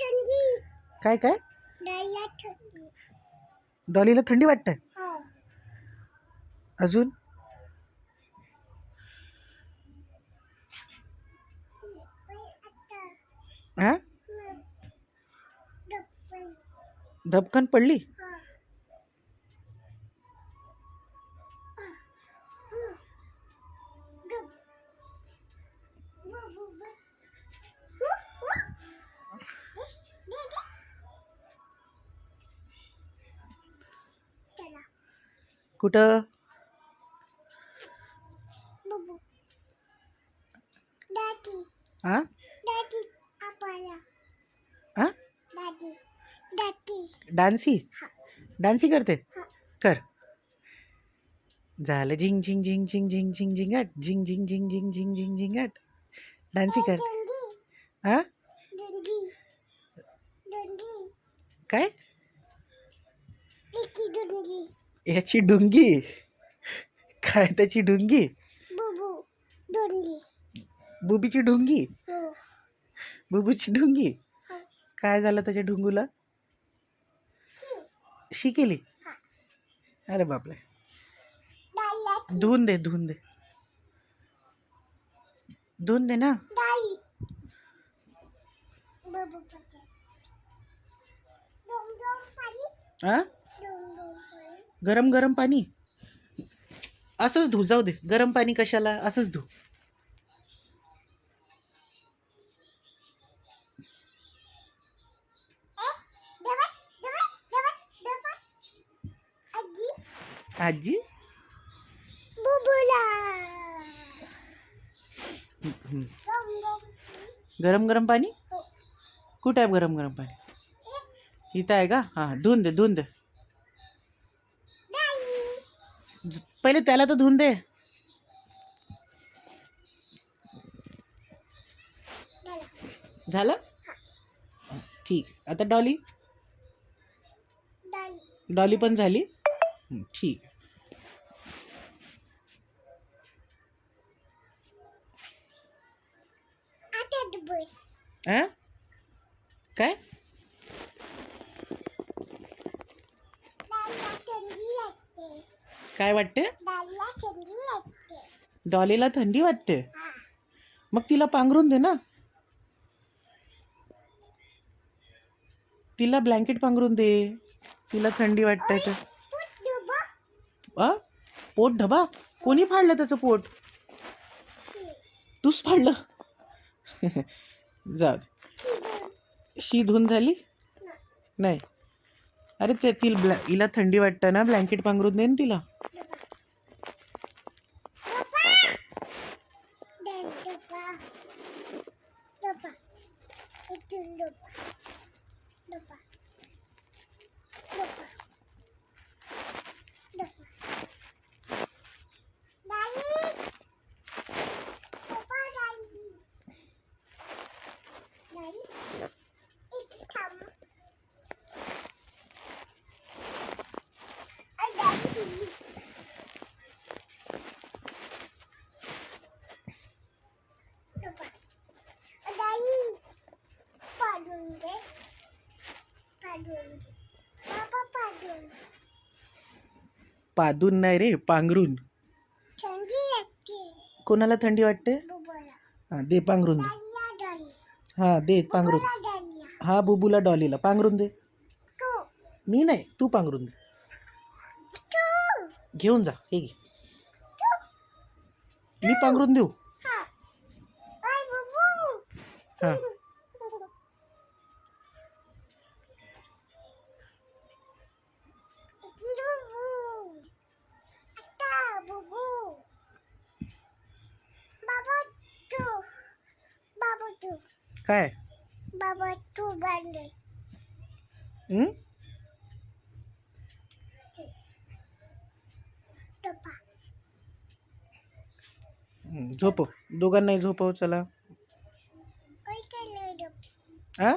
थंडी. काय काय डॉलीला थंडी. डॉलीला थंडी वाटते हो. अजून हा धपकन पडली कुठं दादी. हा दादी आपला. हा दादी. दादी. डान्सी डान्सी करते हा. कर झालं झिंग झिंग झिंग झिंग झिंग झिंग झिंगाट झिंग झिंग झिंग झिंग झिंग झिंग झिंगाट डान्सी कर थंडी. हा थंडी. थंडी. काय लिकी थंडी. याची डुंगी काय त्याची डुंगी बुबू. थंडी. बुबीची डुंगी हो. बुबूची डुंगी हो. काय झालं त्याच्या डुंगूला शी केली हा. अरे बापरे दादी. धुवून दे धुवून दे ना दादी. बुबू पकड. डोंगर पाणी. हा डोंगर पाणी. गरम गरम पाणी असंच धु जाऊ दे गरम पाणी कशाला असंच धु आजी बुबूला. गरम गरम पाणी कुठे आहे गरम गरम पाणी इथं आहे का हां धुवून दे पहिले त्याला तर धुवून दे झालं ठीक आता डॉली डॉली पण झाली ठीक हा काय काय वाटते डॉलीला थंडी वाटते मग तिला पांघरून दे ना तिला ब्लँकेट पांघरून दे तिला थंडी वाटते तर पोट ढबा कोणी फाडलं त्याचं पोट तूच फाडलं जाऊ दे शी धुवून झाली नाही अरे ते हिला थंडी वाटतं ना ब्लँकेट पांघरून दे ना तिला पादून नाही रे पांघरून थंडी लागते कोणाला थंडी वाटते बुबूला. हा दे पांघरून दे डॉली. हा दे पांघरून डॉलीला. हा बुबूला डॉलीला पांघरून दे तू. मी नाही तू पांघरून दे तू. घेऊन जा हे घे मी पांघरून देऊ हा. ओय बुबू. हा काय बाबा तू बांधले. झोपव दोघांनाही झोपव चला काय केलं? हा